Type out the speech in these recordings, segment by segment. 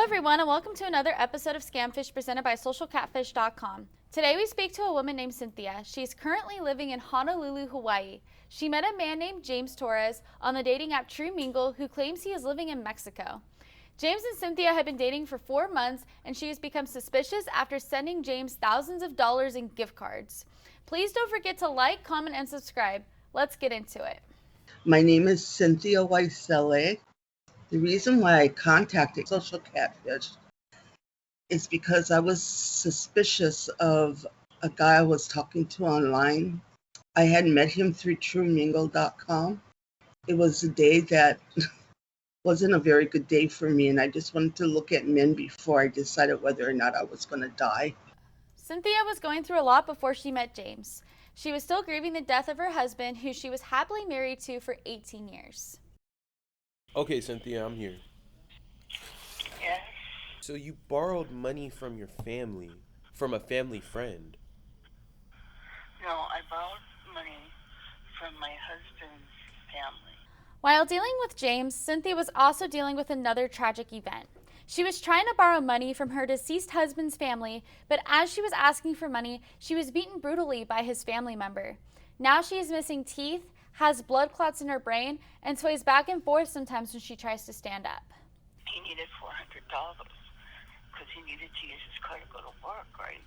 everyone, and welcome to another episode of Scamfish presented by socialcatfish.com. Today we speak to a woman named Cynthia. She's currently living in Honolulu, Hawaii. She met a man named James Torres on the dating app TrueMingle who claims he is living in Mexico. James and Cynthia have been dating for 4 months, and she has become suspicious after sending James thousands of dollars in gift cards. Please don't forget to like, comment, and subscribe. Let's get into it. My name is Cynthia Waisele. The reason why I contacted Social Catfish is because I was suspicious of a guy I was talking to online. I had met him through TrueMingle.com. It was a day that wasn't a very good day for me, and I just wanted to look at men before I decided whether or not I was going to die. Cynthia was going through a lot before she met James. She was still grieving the death of her husband, who she was happily married to for 18 years. Okay, Cynthia, I'm here. Yes. So you borrowed money from your family, from a family friend. No, I borrowed money from my husband's family. While dealing with James, Cynthia was also dealing with another tragic event. She was trying to borrow money from her deceased husband's family, but as she was asking for money, she was beaten brutally by his family member. Now she is missing teeth, has blood clots in her brain, and sways back and forth sometimes when she tries to stand up. He needed $400 because he needed to use his car to go to work, right?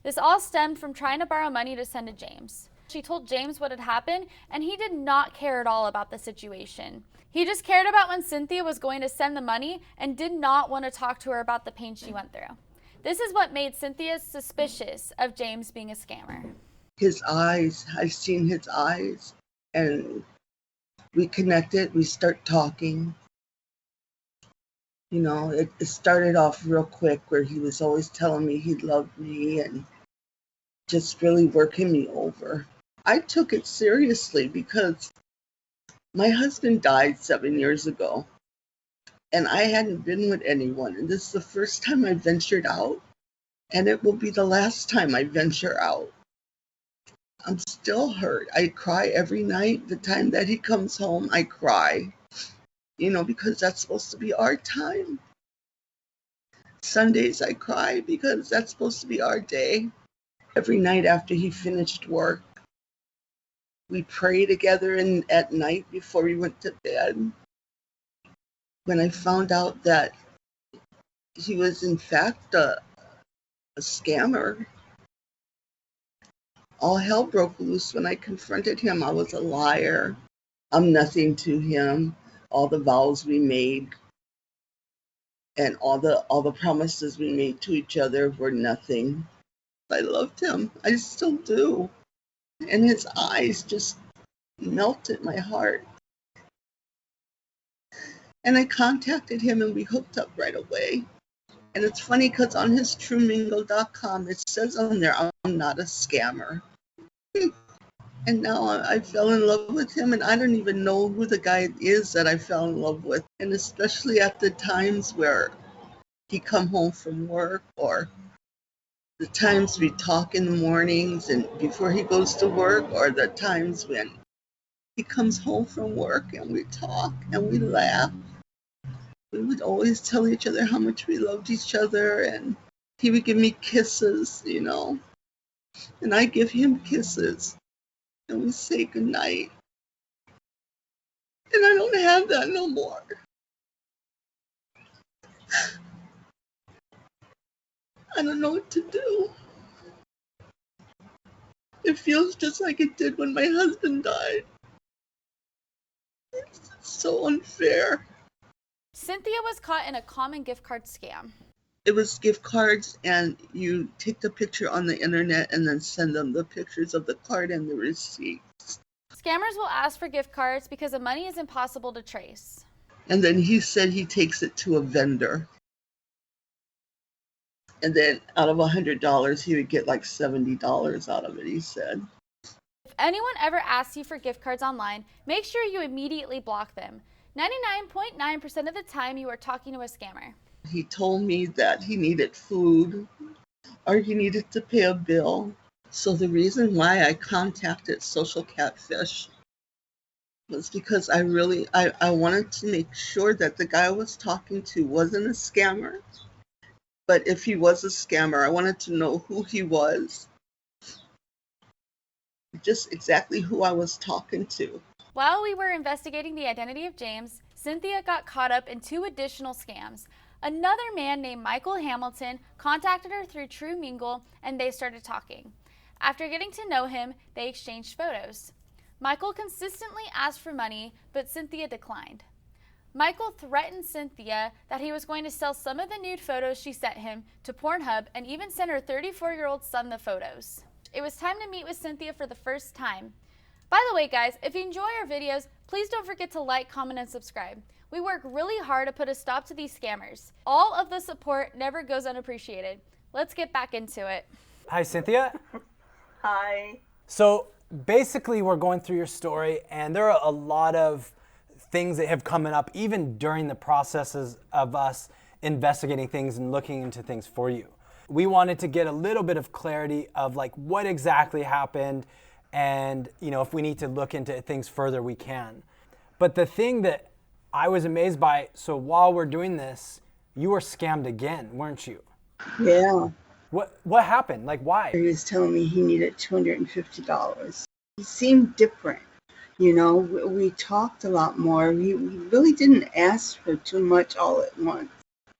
This all stemmed from trying to borrow money to send to James. She told James what had happened, and he did not care at all about the situation. He just cared about when Cynthia was going to send the money and did not want to talk to her about the pain she went through. This is what made Cynthia suspicious of James being a scammer. His eyes, I seen his eyes, and we connected, we start talking. You know, it started off real quick where he was always telling me he loved me and just really working me over. I took it seriously because my husband died 7 years ago, and I hadn't been with anyone, and this is the first time I ventured out, and it will be the last time I venture out. I'm still hurt. I cry every night. The time that he comes home, I cry, because that's supposed to be our time. Sundays I cry because that's supposed to be our day. Every night after he finished work, we pray together at night before we went to bed. When I found out that he was in fact a scammer, all hell broke loose when I confronted him. I was a liar. I'm nothing to him. All the vows we made and all the promises we made to each other were nothing. I loved him. I still do. And his eyes just melted my heart. And I contacted him and we hooked up right away. And it's funny because on his TrueMingle.com, it says on there, I'm not a scammer. And now I fell in love with him, and I don't even know who the guy is that I fell in love with. And especially at the times where he come home from work, or the times we talk in the mornings and before he goes to work, or the times when he comes home from work and we talk and we laugh. We would always tell each other how much we loved each other, and he would give me kisses, and I give him kisses, and we say goodnight. And I don't have that no more. I don't know what to do. It feels just like it did when my husband died. It's so unfair. Cynthia was caught in a common gift card scam. It was gift cards, and you take the picture on the internet and then send them the pictures of the card and the receipt. Scammers will ask for gift cards because the money is impossible to trace. And then he said he takes it to a vendor. And then out of $100, he would get like $70 out of it, he said. If anyone ever asks you for gift cards online, make sure you immediately block them. 99.9% of the time you are talking to a scammer. He told me that he needed food or he needed to pay a bill. So the reason why I contacted Social Catfish was because I wanted to make sure that the guy I was talking to wasn't a scammer. But if he was a scammer, I wanted to know who he was, just exactly who I was talking to. While we were investigating the identity of James, Cynthia got caught up in 2 additional scams. Another man named Michael Hamilton contacted her through TrueMingle and they started talking. After getting to know him, they exchanged photos. Michael consistently asked for money, but Cynthia declined. Michael threatened Cynthia that he was going to sell some of the nude photos she sent him to Pornhub and even send her 34-year-old son the photos. It was time to meet with Cynthia for the first time. By the way, guys, if you enjoy our videos, please don't forget to like, comment, and subscribe. We work really hard to put a stop to these scammers. All of the support never goes unappreciated. Let's get back into it. Hi, Cynthia. Hi. So basically, we're going through your story, and there are a lot of things that have come up even during the processes of us investigating things and looking into things for you. We wanted to get a little bit of clarity of like what exactly happened, and if we need to look into things further, we can. But the thing that I was amazed by, so while we're doing this, you were scammed again, weren't you? Yeah. What happened? Like, why? He was telling me he needed $250. He seemed different. We talked a lot more. He really didn't ask for too much all at once.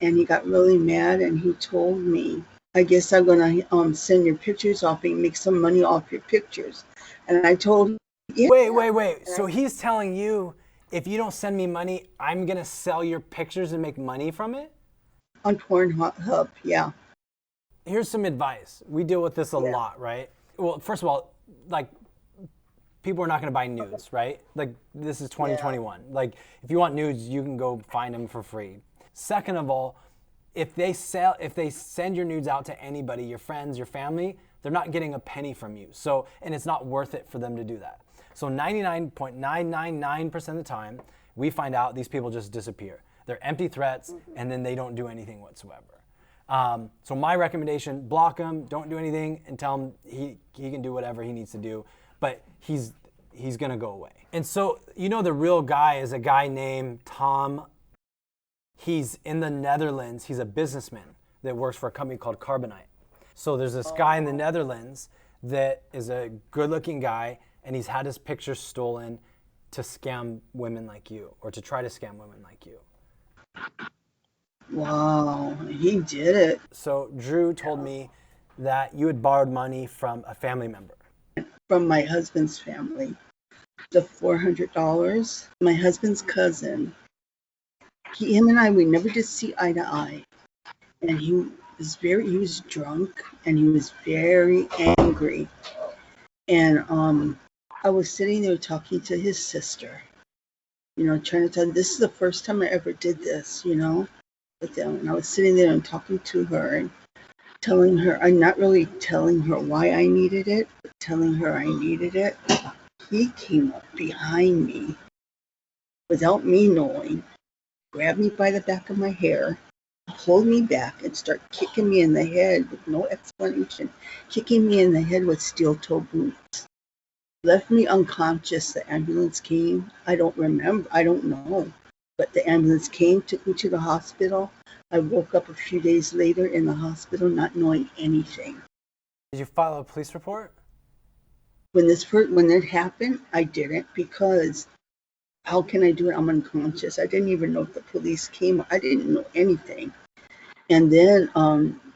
And he got really mad and he told me, I guess I'm going to send your pictures off and make some money off your pictures. And I told him, yeah. Wait. So he's telling you, if you don't send me money, I'm going to sell your pictures and make money from it? On Pornhub, yeah. Here's some advice. We deal with this a lot, right? Well, first of all, like, people are not going to buy nudes, right? Like, this is 2021. Yeah. Like, if you want nudes, you can go find them for free. Second of all, if they send your nudes out to anybody, your friends, your family, they're not getting a penny from you. So, and it's not worth it for them to do that. So 99.999% of the time, we find out these people just disappear. They're empty threats, and then they don't do anything whatsoever. So my recommendation, block him, don't do anything, and tell him he can do whatever he needs to do, but he's gonna go away. And so, the real guy is a guy named Tom. He's in the Netherlands. He's a businessman that works for a company called Carbonite. So there's this guy in the Netherlands that is a good-looking guy, and he's had his pictures stolen to scam women like you, or to try to scam women like you. Wow, he did it. So Drew told me that you had borrowed money from a family member. From my husband's family. The $400. My husband's cousin. Him and I, we never did see eye to eye. And he was drunk and he was very angry. And I was sitting there talking to his sister, trying to tell her, this is the first time I ever did this, with them. And I was sitting there and talking to her and telling her, I'm not really telling her why I needed it, but telling her I needed it. He came up behind me without me knowing, grabbed me by the back of my hair, pulled me back and started kicking me in the head with no explanation, kicking me in the head with steel-toe boots. Left me unconscious. The ambulance came. I don't remember. I don't know. But the ambulance came, took me to the hospital. I woke up a few days later in the hospital not knowing anything. Did you file a police report? When it happened, I didn't, because how can I do it? I'm unconscious. I didn't even know if the police came. I didn't know anything. And then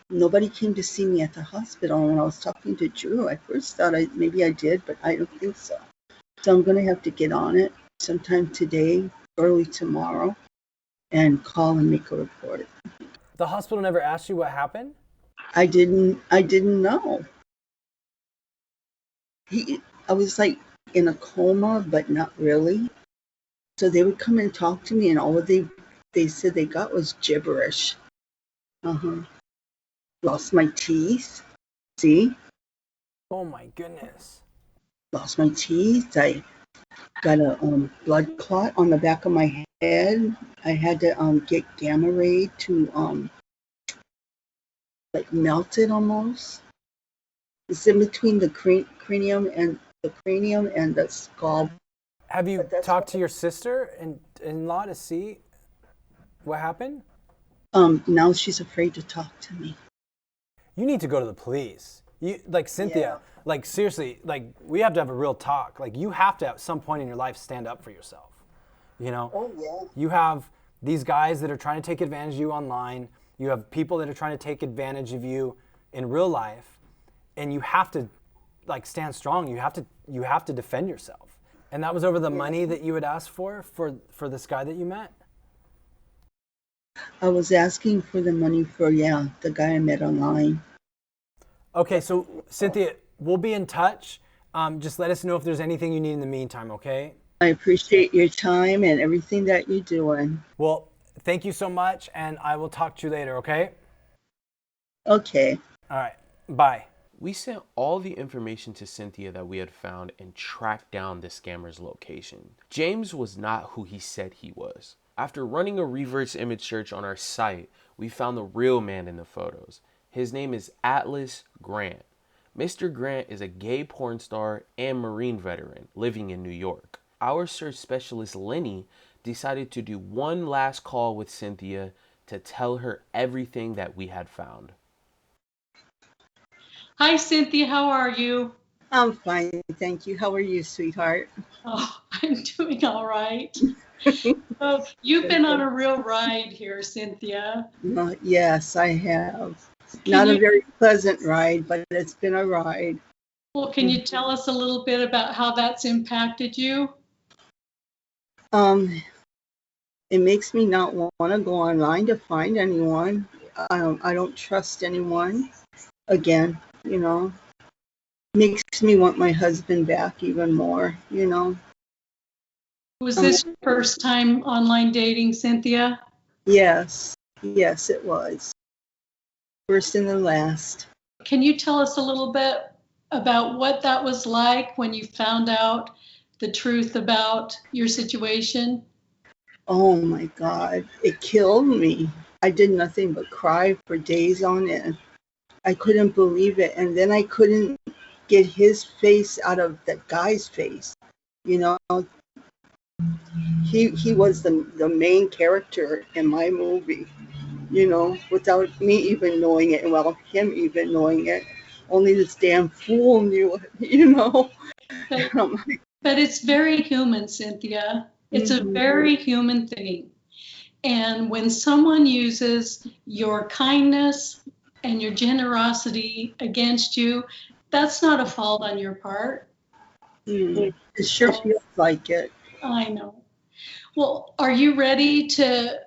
nobody came to see me at the hospital. When I was talking to Drew, I first thought maybe I did, but I don't think so. So I'm going to have to get on it sometime today, early tomorrow, and call and make a report. The hospital never asked you what happened? I didn't know. I was like in a coma, but not really. So they would come and talk to me, and all they said they got was gibberish. Lost my teeth. See? Oh my goodness. Lost my teeth. I got a blood clot on the back of my head. I had to get gamma ray to like melt it almost. It's in between the cranium and the skull. Have you But that's talked to your sister and in-law to see what happened? Now she's afraid to talk to me. You need to go to the police. You like Cynthia, like seriously, like we have to have a real talk. Like you have to at some point in your life stand up for yourself. You know? Oh, yeah. You have these guys that are trying to take advantage of you online. You have people that are trying to take advantage of you in real life, and you have to like stand strong. You have to defend yourself. And that was over the money that you had asked for this guy that you met? I was asking for the money for, the guy I met online. Okay, so Cynthia, we'll be in touch. Just let us know if there's anything you need in the meantime, okay? I appreciate your time and everything that you're doing. Well, thank you so much, and I will talk to you later, okay? Okay. All right, bye. We sent all the information to Cynthia that we had found and tracked down the scammer's location. James was not who he said he was. After running a reverse image search on our site, we found the real man in the photos. His name is Atlas Grant. Mr. Grant is a gay porn star and Marine veteran living in New York. Our search specialist, Lenny, decided to do one last call with Cynthia to tell her everything that we had found. Hi, Cynthia. How are you? I'm fine, thank you. How are you, sweetheart? Oh, I'm doing all right. Oh, you've been on a real ride here, Cynthia. Yes, I have. Not a very pleasant ride, but it's been a ride. Well, can you tell us a little bit about how that's impacted you? It makes me not want to go online to find anyone. I don't trust anyone. Again, makes me want my husband back even more, Was this your first time online dating, Cynthia? Yes, it was. First and the last. Can you tell us a little bit about what that was like when you found out the truth about your situation? Oh my God, it killed me. I did nothing but cry for days on end. I couldn't believe it. And then I couldn't get his face out of that guy's face. He was the main character in my movie, without me even knowing it. Well, him even knowing it. Only this damn fool knew it, But it's very human, Cynthia. It's a very human thing. And when someone uses your kindness and your generosity against you, that's not a fault on your part. It sure feels like it. I know. Well, are you ready to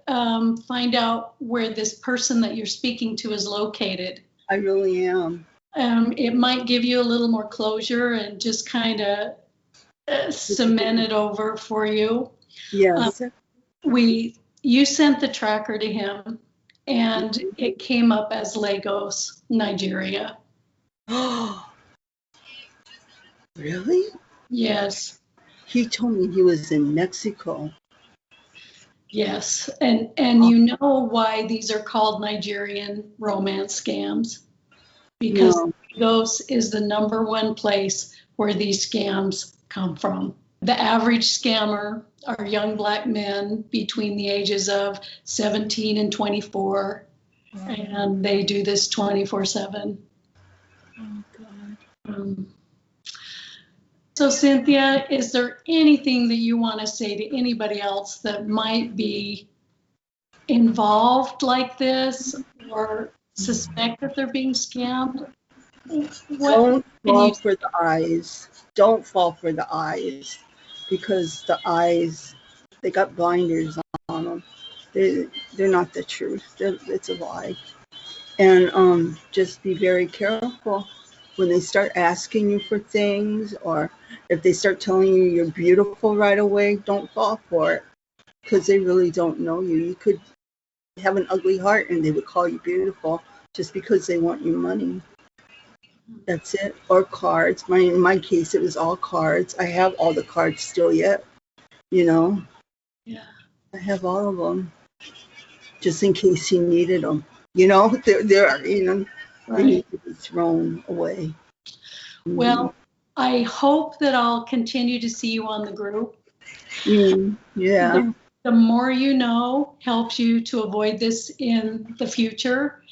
find out where this person that you're speaking to is located? I really am. It might give you a little more closure and just kind of cement it over for you. Yes. You sent the tracker to him, and it came up as Lagos, Nigeria. Oh, really? Yes. He told me he was in Mexico. Yes, and you know why these are called Nigerian romance scams? Because Lagos is the #1 place where these scams come from. The average scammer are young Black men between the ages of 17 and 24, and they do this 24/7. Oh, God. So, Cynthia, is there anything that you want to say to anybody else that might be involved like this or suspect that they're being scammed? Don't fall for the eyes. Don't fall for the eyes, because the eyes, they got blinders on them. They're not the truth. It's a lie. And just be very careful when they start asking you for things, or if they start telling you you're beautiful right away. Don't fall for it, because they really don't know you. You could have an ugly heart and they would call you beautiful just because they want your money. That's it. Or cards. In my case, it was all cards. I have all the cards still yet. Yeah. I have all of them, just in case he needed them. They're they need to be thrown away. Well, I hope that I'll continue to see you on the group. Yeah. The more you know helps you to avoid this in the future.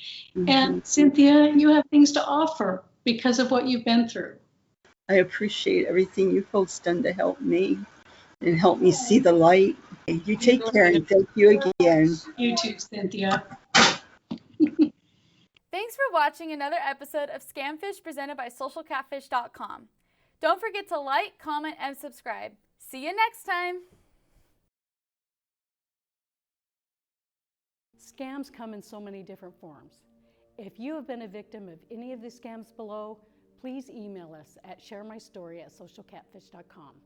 And Cynthia, you have things to offer because of what you've been through. I appreciate everything you folks done to help me and help me see the light. You take care and thank you again. You too, Cynthia. Thanks for watching another episode of Scamfish presented by SocialCatfish.com. Don't forget to like, comment, and subscribe. See you next time. Scams come in so many different forms. If you have been a victim of any of the scams below, please email us at sharemystory@socialcatfish.com.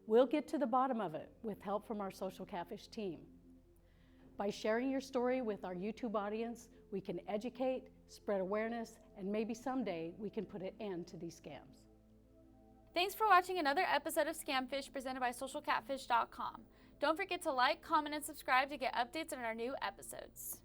We'll get to the bottom of it with help from our Social Catfish team. By sharing your story with our YouTube audience, we can educate, spread awareness, and maybe someday we can put an end to these scams. Thanks for watching another episode of Scamfish presented by SocialCatfish.com. Don't forget to like, comment, and subscribe to get updates on our new episodes.